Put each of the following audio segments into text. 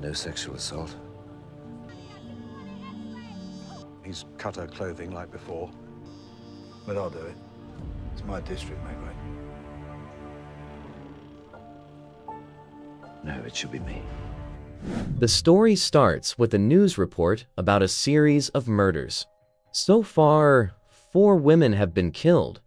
No sexual assault. He's cut her clothing like before. But I'll do it. It's my district, Maigret. No, it should be me. The story starts with a news report about a series of murders. So far, 4 women have been killed,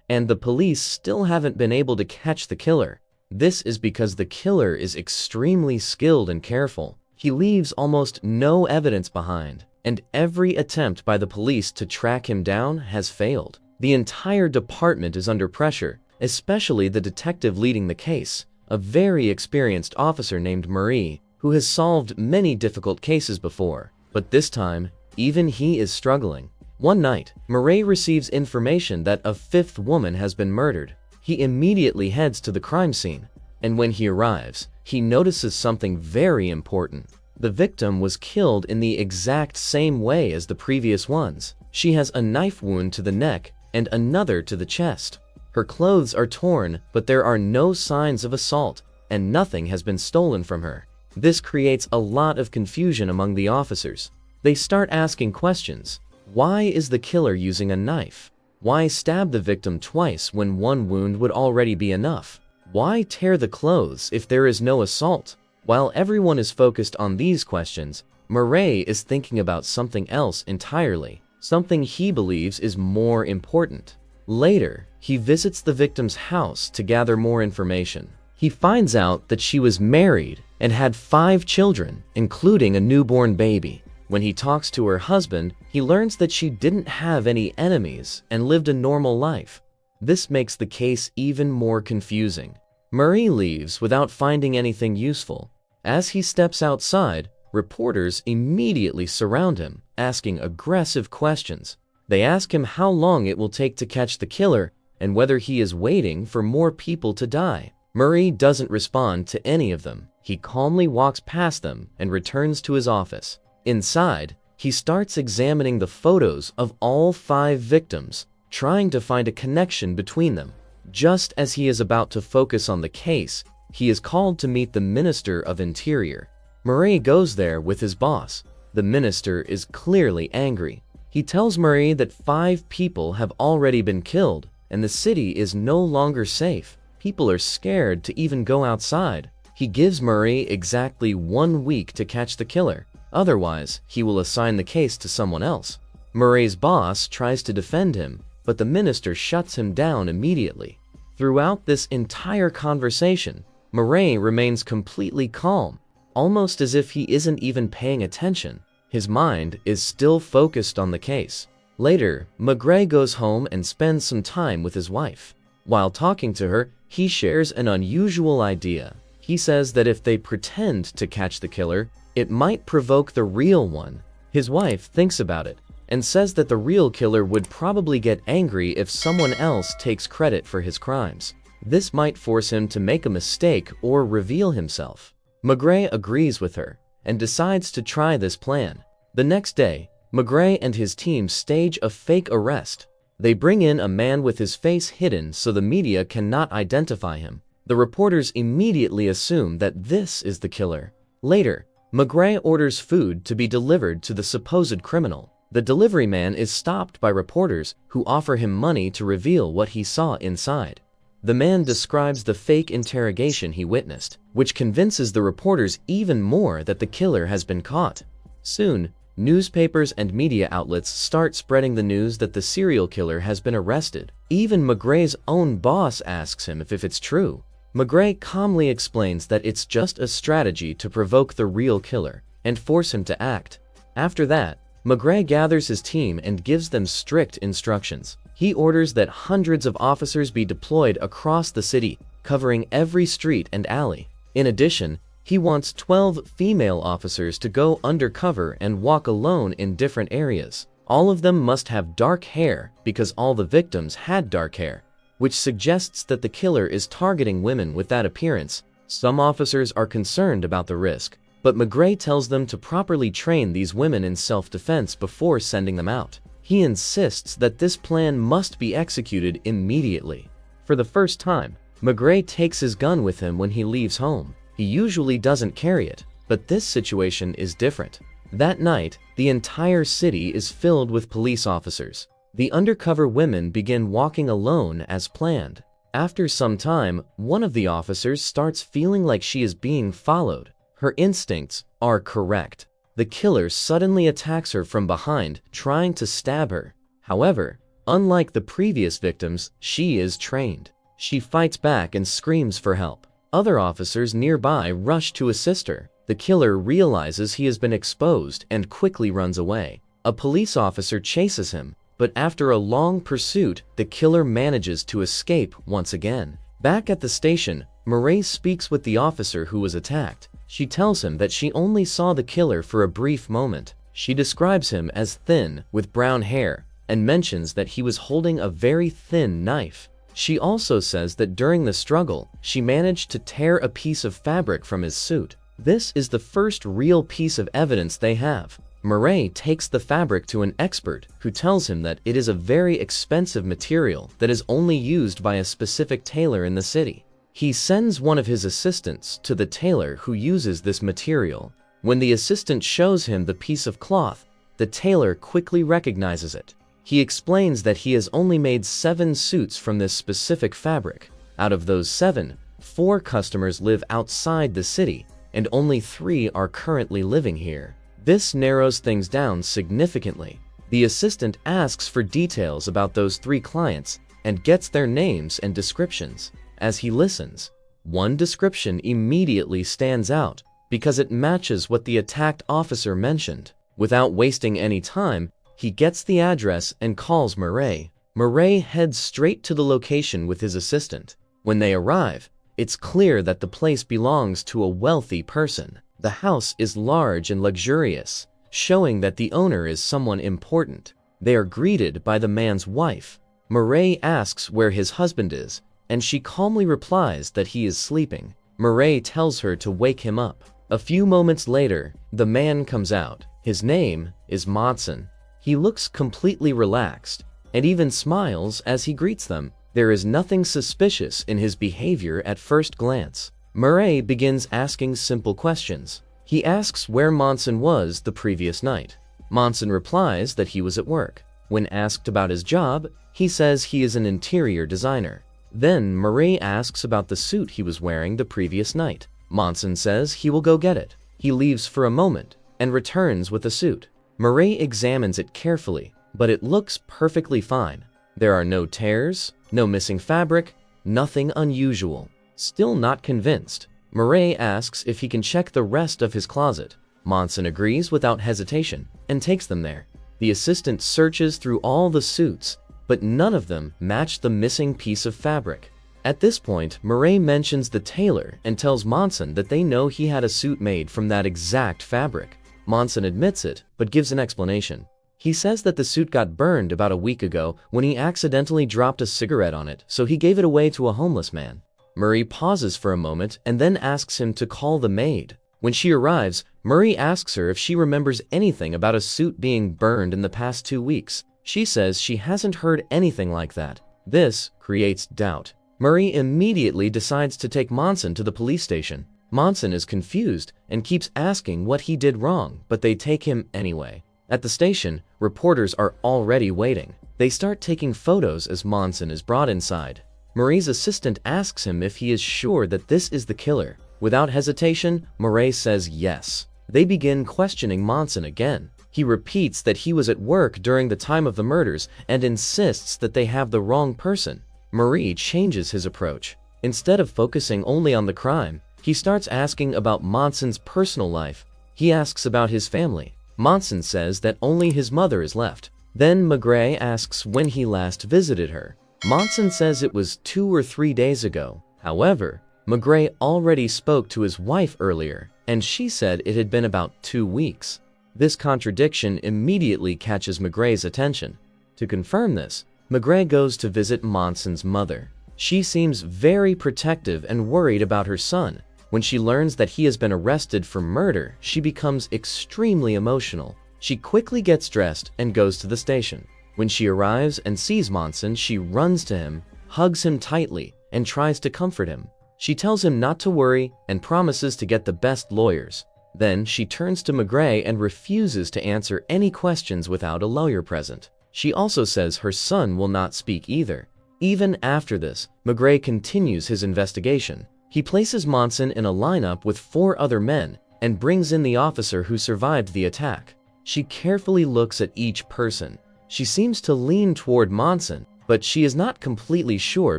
and the police still haven't been able to catch the killer. This is because the killer is extremely skilled and careful. He leaves almost no evidence behind, and every attempt by the police to track him down has failed. The entire department is under pressure, especially the detective leading the case, a very experienced officer named Marie, who has solved many difficult cases before. But this time, even he is struggling. One night, Marie receives information that a 5th woman has been murdered. He immediately heads to the crime scene, and when he arrives, he notices something very important. The victim was killed in the exact same way as the previous ones. She has a knife wound to the neck and another to the chest. Her clothes are torn, but there are no signs of assault, and nothing has been stolen from her. This creates a lot of confusion among the officers. They start asking questions. Why is the killer using a knife? Why stab the victim twice when one wound would already be enough? Why tear the clothes if there is no assault? While everyone is focused on these questions, Maigret is thinking about something else entirely, something he believes is more important. Later, he visits the victim's house to gather more information. He finds out that she was married and had 5 children, including a newborn baby. When he talks to her husband, he learns that she didn't have any enemies and lived a normal life. This makes the case even more confusing. Marie leaves without finding anything useful. As he steps outside, reporters immediately surround him, asking aggressive questions. They ask him how long it will take to catch the killer and whether he is waiting for more people to die. Marie doesn't respond to any of them. He calmly walks past them and returns to his office. Inside, he starts examining the photos of all 5 victims, trying to find a connection between them. Just as he is about to focus on the case, he is called to meet the Minister of Interior. Marie goes there with his boss. The minister is clearly angry. He tells Marie that 5 people have already been killed, and the city is no longer safe. People are scared to even go outside. He gives Marie exactly 1 week to catch the killer. Otherwise, he will assign the case to someone else. Marie's boss tries to defend him, but the minister shuts him down immediately. Throughout this entire conversation, Maigret remains completely calm, almost as if he isn't even paying attention. His mind is still focused on the case. Later, Maigret goes home and spends some time with his wife. While talking to her, he shares an unusual idea. He says that if they pretend to catch the killer, it might provoke the real one. His wife thinks about it and says that the real killer would probably get angry if someone else takes credit for his crimes. This might force him to make a mistake or reveal himself. Maigret agrees with her and decides to try this plan. The next day, Maigret and his team stage a fake arrest. They bring in a man with his face hidden so the media cannot identify him. The reporters immediately assume that this is the killer. Later, Maigret orders food to be delivered to the supposed criminal. The delivery man is stopped by reporters who offer him money to reveal what he saw inside. The man describes the fake interrogation he witnessed, which convinces the reporters even more that the killer has been caught. Soon, newspapers and media outlets start spreading the news that the serial killer has been arrested. Even Maigret's own boss asks him if it's true. Maigret calmly explains that it's just a strategy to provoke the real killer and force him to act. After that, Maigret gathers his team and gives them strict instructions. He orders that hundreds of officers be deployed across the city, covering every street and alley. In addition, he wants 12 female officers to go undercover and walk alone in different areas. All of them must have dark hair because all the victims had dark hair, which suggests that the killer is targeting women with that appearance. Some officers are concerned about the risk, but Maigret tells them to properly train these women in self-defense before sending them out. He insists that this plan must be executed immediately. For the first time, Maigret takes his gun with him when he leaves home. He usually doesn't carry it, But this situation is different. That night, the entire city is filled with police officers. The undercover women begin walking alone as planned. After some time, one of the officers starts feeling like she is being followed. Her instincts are correct. The killer suddenly attacks her from behind, trying to stab her. However, unlike the previous victims, she is trained. She fights back and screams for help. Other officers nearby rush to assist her. The killer realizes he has been exposed and quickly runs away. A police officer chases him, but after a long pursuit, the killer manages to escape once again. Back at the station, Maigret speaks with the officer who was attacked. She tells him that she only saw the killer for a brief moment. She describes him as thin, with brown hair, and mentions that he was holding a very thin knife. She also says that during the struggle, she managed to tear a piece of fabric from his suit. This is the first real piece of evidence they have. Maigret takes the fabric to an expert who tells him that it is a very expensive material that is only used by a specific tailor in the city. He sends one of his assistants to the tailor who uses this material. When the assistant shows him the piece of cloth, the tailor quickly recognizes it. He explains that he has only made 7 suits from this specific fabric. Out of those 7, 4 customers live outside the city, and only 3 are currently living here. This narrows things down significantly. The assistant asks for details about those 3 clients and gets their names and descriptions. As he listens, one description immediately stands out because it matches what the attacked officer mentioned. Without wasting any time, he gets the address and calls Maigret. Maigret heads straight to the location with his assistant. When they arrive, it's clear that the place belongs to a wealthy person. The house is large and luxurious, showing that the owner is someone important. They are greeted by the man's wife. Maigret asks where his husband is, and she calmly replies that he is sleeping. Maigret tells her to wake him up. A few moments later, the man comes out. His name is Maigret. He looks completely relaxed, and even smiles as he greets them. There is nothing suspicious in his behavior at first glance. Maigret begins asking simple questions. He asks where Maigret was the previous night. Maigret replies that he was at work. When asked about his job, he says he is an interior designer. Then Maigret asks about the suit he was wearing the previous night. Maigret says he will go get it. He leaves for a moment and returns with the suit. Maigret examines it carefully, but it looks perfectly fine. There are no tears, no missing fabric, nothing unusual. Still not convinced, Maigret asks if he can check the rest of his closet. Maigret agrees without hesitation and takes them there. The assistant searches through all the suits, but none of them match the missing piece of fabric. At this point, Maigret mentions the tailor and tells Maigret that they know he had a suit made from that exact fabric. Maigret admits it, but gives an explanation. He says that the suit got burned about a week ago when he accidentally dropped a cigarette on it, so he gave it away to a homeless man. Maigret pauses for a moment and then asks him to call the maid. When she arrives, Maigret asks her if she remembers anything about a suit being burned in the past 2 weeks. She says she hasn't heard anything like that. This creates doubt. Maigret immediately decides to take Maigret to the police station. Maigret is confused and keeps asking what he did wrong, but they take him anyway. At the station, reporters are already waiting. They start taking photos as Maigret is brought inside. Maigret's assistant asks him if he is sure that this is the killer. Without hesitation, Maigret says yes. They begin questioning Maigret again. He repeats that he was at work during the time of the murders and insists that they have the wrong person. Maigret changes his approach. Instead of focusing only on the crime, he starts asking about Maigret's personal life. He asks about his family. Maigret says that only his mother is left. Then Maigret asks when he last visited her. Maigret says it was 2 or 3 days ago. However, Maigret already spoke to his wife earlier, and she said it had been about 2 weeks. This contradiction immediately catches Maigret's attention. To confirm this, Maigret goes to visit Maigret's mother. She seems very protective and worried about her son. When she learns that he has been arrested for murder, she becomes extremely emotional. She quickly gets dressed and goes to the station. When she arrives and sees Maigret, she runs to him, hugs him tightly, and tries to comfort him. She tells him not to worry and promises to get the best lawyers. Then she turns to Maigret and refuses to answer any questions without a lawyer present. She also says her son will not speak either. Even after this, Maigret continues his investigation. He places Monson in a lineup with 4 other men and brings in the officer who survived the attack. She carefully looks at each person. She seems to lean toward Monson, but she is not completely sure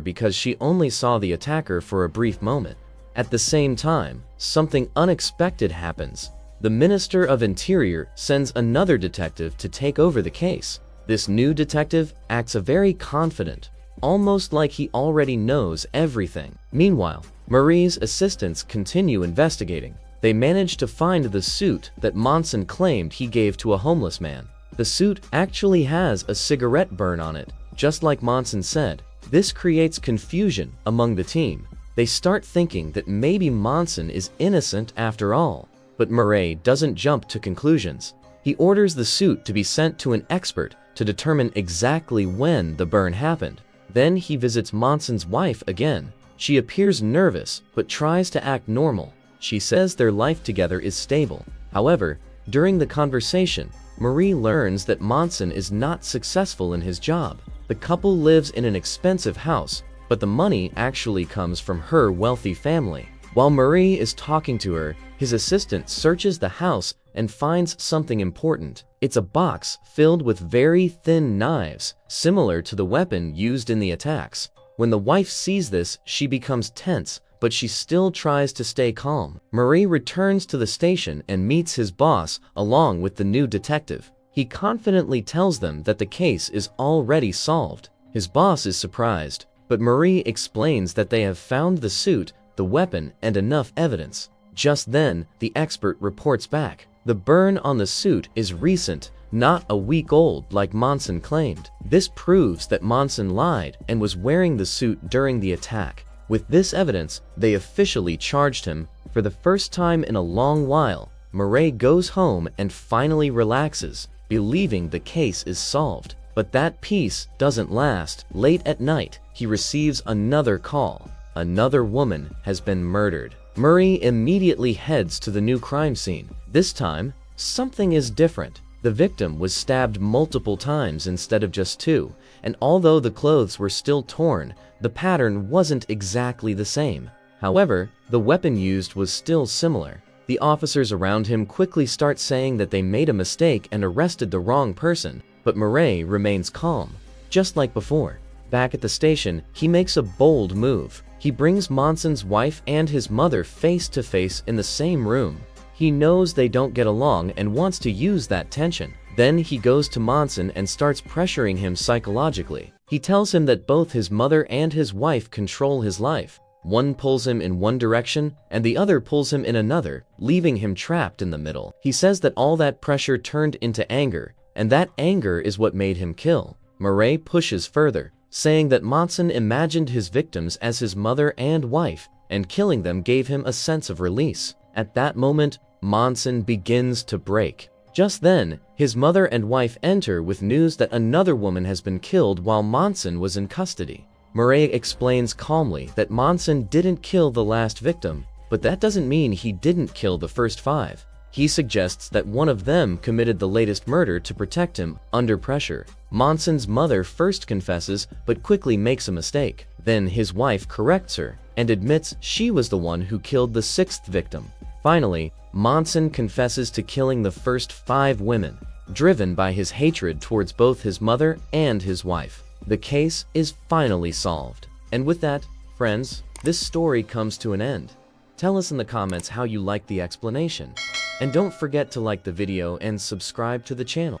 because she only saw the attacker for a brief moment. At the same time, something unexpected happens. The Minister of Interior sends another detective to take over the case. This new detective acts very confident, almost like he already knows everything. Meanwhile, Marie's assistants continue investigating. They manage to find the suit that Monson claimed he gave to a homeless man. The suit actually has a cigarette burn on it, just like Monson said. This creates confusion among the team. They start thinking that maybe Monson is innocent after all. But Maigret doesn't jump to conclusions. He orders the suit to be sent to an expert to determine exactly when the burn happened. Then he visits Monson's wife again. She appears nervous, but tries to act normal. She says their life together is stable. However, during the conversation, Marie learns that Monson is not successful in his job. The couple lives in an expensive house, but the money actually comes from her wealthy family. While Marie is talking to her, his assistant searches the house and finds something important. It's a box filled with very thin knives, similar to the weapon used in the attacks. When the wife sees this, she becomes tense, but she still tries to stay calm. Marie returns to the station and meets his boss along with the new detective. He confidently tells them that the case is already solved. His boss is surprised, but Marie explains that they have found the suit, the weapon, and enough evidence. Just then, the expert reports back. The burn on the suit is recent, not a week old like Monson claimed. This proves that Monson lied and was wearing the suit during the attack. With this evidence, they officially charged him. For the first time in a long while, Maigret goes home and finally relaxes, believing the case is solved. But that peace doesn't last. Late at night, he receives another call. Another woman has been murdered. Marie immediately heads to the new crime scene. This time, something is different. The victim was stabbed multiple times instead of just 2, and although the clothes were still torn, the pattern wasn't exactly the same. However, the weapon used was still similar. The officers around him quickly start saying that they made a mistake and arrested the wrong person, but Maigret remains calm, just like before. Back at the station, he makes a bold move. He brings Monson's wife and his mother face to face in the same room. He knows they don't get along and wants to use that tension. Then he goes to Monson and starts pressuring him psychologically. He tells him that both his mother and his wife control his life. One pulls him in one direction and the other pulls him in another, leaving him trapped in the middle. He says that all that pressure turned into anger, and that anger is what made him kill. Maigret pushes further, saying that Monson imagined his victims as his mother and wife, and killing them gave him a sense of release. At that moment, Monson begins to break. Just then, his mother and wife enter with news that another woman has been killed while Monson was in custody. Maigret explains calmly that Monson didn't kill the last victim, but that doesn't mean he didn't kill the first 5. He suggests that one of them committed the latest murder to protect him under pressure. Monson's mother first confesses but quickly makes a mistake. Then his wife corrects her and admits she was the one who killed the 6th victim. Finally, Monson confesses to killing the first 5 women, driven by his hatred towards both his mother and his wife. The case is finally solved. And with that, friends, this story comes to an end. Tell us in the comments how you liked the explanation. And don't forget to like the video and subscribe to the channel.